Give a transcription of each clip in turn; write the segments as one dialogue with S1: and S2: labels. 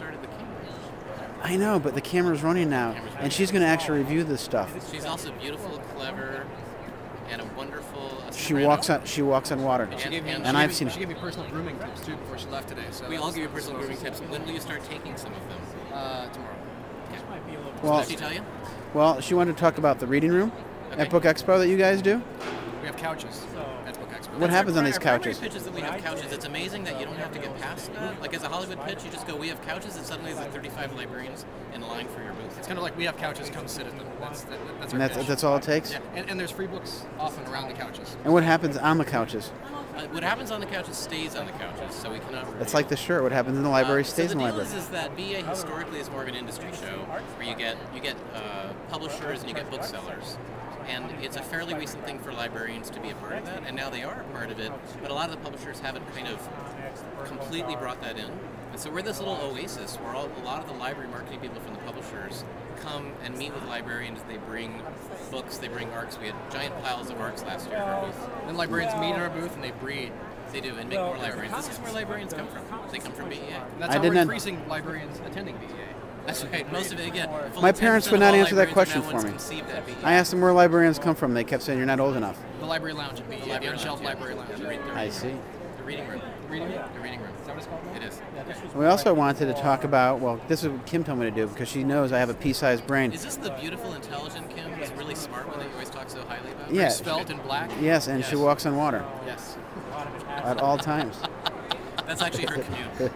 S1: started the camera.
S2: I know, but the camera's running now, and she's going to actually review this stuff.
S1: She's also beautiful, clever, and a wonderful.
S2: She walks on water.
S1: And
S2: I've seen it.
S3: She gave me personal grooming tips too before she left today. So
S1: we all give you personal grooming tips. When will you start taking some of them?
S3: Tomorrow.
S1: Well, what did she tell you?
S2: Well, she wanted to talk about the reading room at BookExpo that you guys do.
S3: We have couches at BookExpo.
S2: What happens on these
S1: Our
S2: couches?
S1: primary pitch is that we have couches. It's amazing that you don't have to get past that. Like as a Hollywood pitch, you just go, we have couches, and suddenly there's 35 librarians in line for your booth.
S3: It's kind of like we have couches, come sit at them. That's our pitch.
S2: That's all it takes?
S3: Yeah, and there's free books often around the couches.
S2: And what happens on the couches?
S1: What happens on the couches stays on the couches, so we cannot.
S2: It's like the shirt. What happens in the library stays in the library.
S1: So the deal is that BEA historically is more of an industry show where you get publishers and you get booksellers. And it's a fairly recent thing for librarians to be a part of that, and now they are a part of it, but a lot of the publishers haven't kind of completely brought that in. And so we're this little oasis where a lot of the library marketing people from the publishers come and meet with librarians. They bring books, they bring ARCs. We had giant piles of ARCs last year at our booth.
S3: Then librarians meet in our booth and they breed.
S1: They do, and make more librarians. This is where librarians come from. They come from BEA.
S3: And that's how we're increasing librarians attending BEA.
S1: That's right. Most of it, again.
S2: My parents would not answer that question for me. I asked them where librarians come from. They kept saying, you're not old enough.
S3: The library lounge at BEA, the Unshelved library lounge.
S2: I see.
S1: The reading room.
S3: The reading room?
S1: The reading room.
S3: Is that what it's called?
S1: It is.
S2: We also wanted to talk about, well, this is what Kim told me to do because she knows I have a pea-sized brain.
S1: Is this the beautiful, intelligent Kim who's really smart one that you always talk so highly about?
S2: Yeah.
S3: Svelte and black?
S2: Yes, and she walks on water.
S1: Yes.
S2: At all times.
S1: That's actually her commute.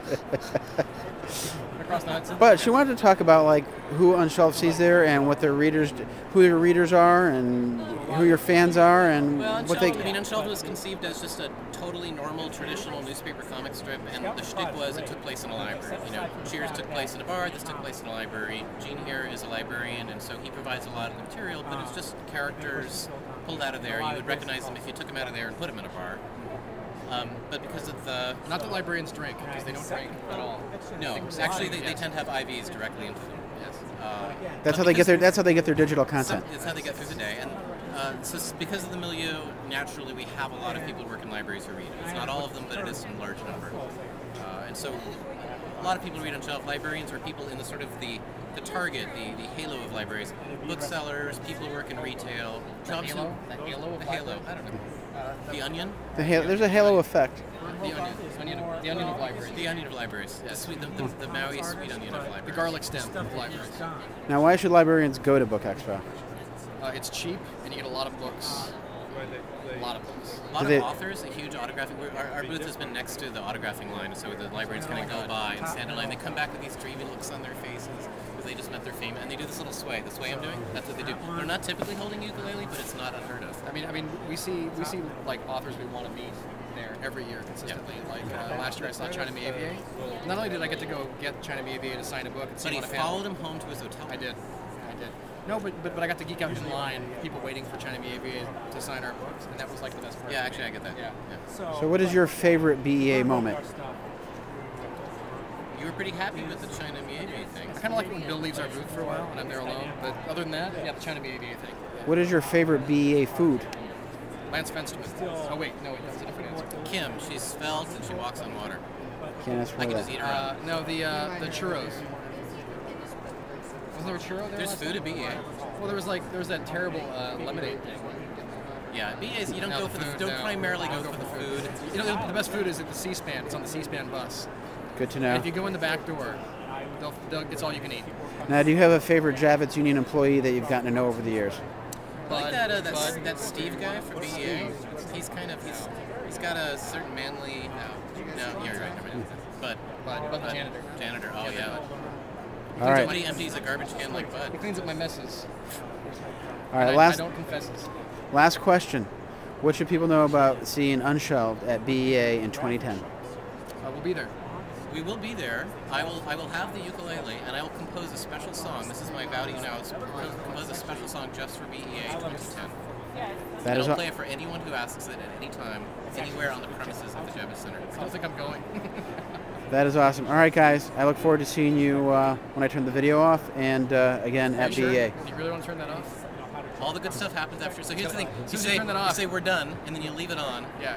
S2: But she wanted to talk about like who Unshelved sees there and what their readers, who your readers are, and who your fans are, and what they.
S1: I mean, Unshelved was conceived as just a totally normal, traditional newspaper comic strip, and the shtick was it took place in a library. You know, Cheers took place in a bar. This took place in a library. Gene here is a librarian, and so he provides a lot of the material, but it's just characters pulled out of there. You would recognize them if you took them out of there and put them in a bar. But because of the...
S3: Not that librarians drink, because they don't drink at all.
S1: No, actually they tend to have IVs directly into them. Yes.
S2: That's how they get their. That's how they get their digital content.
S1: That's how they get through the day, and so because of the milieu, naturally we have a lot of people who work in libraries who read. It's not all of them, but it is some large number. And so a lot of people read Unshelved. Librarians are people in the sort of the target, the halo of libraries. Booksellers, people who work in retail.
S3: The halo of libraries?
S1: I don't know. The onion?
S2: There's a halo effect.
S3: The onion of libraries.
S1: The onion of libraries. The Maui sweet onion of libraries.
S3: The garlic stem of libraries.
S2: Now, why should librarians go to BookExpo?
S3: It's cheap, and you get a lot of books. A lot of books.
S1: A lot of authors, a huge autographing. Our booth has been next to the autographing line, so the librarians kind of go by and stand in line. They come back with these dreamy looks on their faces because they just met their fame, and they do this little sway. The sway I'm doing, that's what they do. They're not typically holding ukulele, but it's not unheard of.
S3: I mean, we see like authors we want to meet there every year consistently. Yeah. Like last year, I saw China BEA. Not only did I get to go get China BEA to sign a book, and
S1: but he followed him home to his hotel.
S3: I did. No, but I got to geek out in line, people waiting for China BEA to sign our books, and that was like the best part.
S1: Yeah, actually, I get that.
S3: Yeah.
S2: So what is your favorite BEA moment?
S1: You were pretty happy with the China BEA thing.
S3: I kind of like it when Bill leaves our booth for a while, and I'm there alone. But other than that, yeah, the China BEA thing.
S2: What is your favorite BEA food?
S3: Lance Fensterman. Oh wait, no, that was a different answer.
S1: Kim, she's svelte and she walks on water.
S2: Can't ask for
S1: I can
S2: that.
S1: just eat her up.
S3: No, the churros. Wasn't there a churro there?
S1: There's food at BEA.
S3: Well, there was that terrible lemonade thing.
S1: Yeah, BEA's, you don't go for the don't primarily go for the food.
S3: You know, the best food is at the C-SPAN. It's on the C-SPAN bus.
S2: Good to know.
S3: And if you go in the back door, it's all you can eat.
S2: Now, do you have a favorite Javits Union employee that you've gotten to know over the years?
S1: I like that Steve guy from BEA. He's got a certain manly. No, you're right. But
S3: the janitor.
S1: Janitor. Oh yeah.
S2: All right.
S1: Somebody empties a garbage can like Bud.
S3: He cleans up my messes.
S2: All right.
S3: I don't confess.
S2: Last question. What should people know about seeing Unshelved at BEA in 2010?
S3: We'll be there.
S1: We will be there. I will have the ukulele, and I will compose a special song. This is my vow to you now. Compose a special song just for BEA 2010.
S2: That is.
S1: I'll play it for anyone who asks it at any time, anywhere on the premises of the Javits Center.
S3: I don't think I'm going.
S2: That is awesome. All right, guys. I look forward to seeing you when I turn the video off, and again at BEA.
S3: You really want to turn that off?
S1: All the good stuff happens after. So here's the thing: you say we're done, and then you leave it on.
S3: Yeah.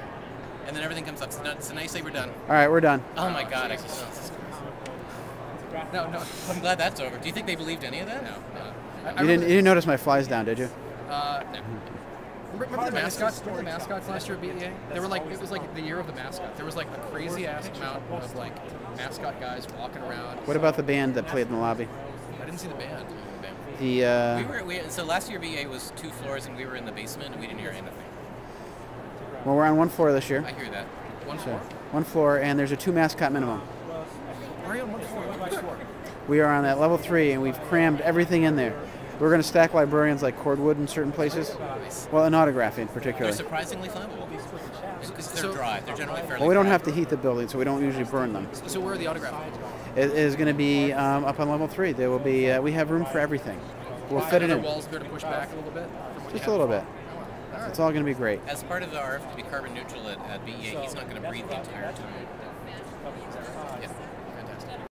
S1: And then everything comes up. So now you say we're done.
S2: All right, we're done.
S1: Oh my God!
S3: No.
S1: I'm glad that's over. Do you think they believed any of that?
S3: No.
S2: You didn't notice my flies down, did you?
S3: No. Remember the mascots? Remember the mascots last year at BEA? They were like, it was like the year of the mascot. There was like a crazy ass amount of like mascot guys walking around.
S2: What about the band that played in the lobby?
S3: I didn't see the band.
S1: So last year BEA was 2 floors and we were in the basement and we didn't hear anything.
S2: Well, we're on 1 floor this year.
S1: I hear that.
S3: One floor?
S2: 1 floor, and there's a 2 mascot minimum.
S3: Where are you on 1 floor? Which floor?
S2: We are on that level 3, and we've crammed everything in there. We're going to stack librarians like cordwood in certain places.
S1: Nice.
S2: Well, in autographing
S1: They're
S2: particularly.
S1: surprisingly flammable because they're dry. They're generally fairly
S2: Well, we don't
S1: dry.
S2: have to heat the building, so we don't usually burn them.
S3: So where are the autograph pages?
S2: It is going to be up on level 3. There will be. We have room for everything. We'll fit it
S3: Are
S2: in.
S3: there walls there to push back a little bit? From what you
S2: Just
S3: have?
S2: a little bit.
S3: All right.
S2: It's all going to be great.
S1: As part of the RF to be carbon neutral at BEA, he's not going to breathe the entire time.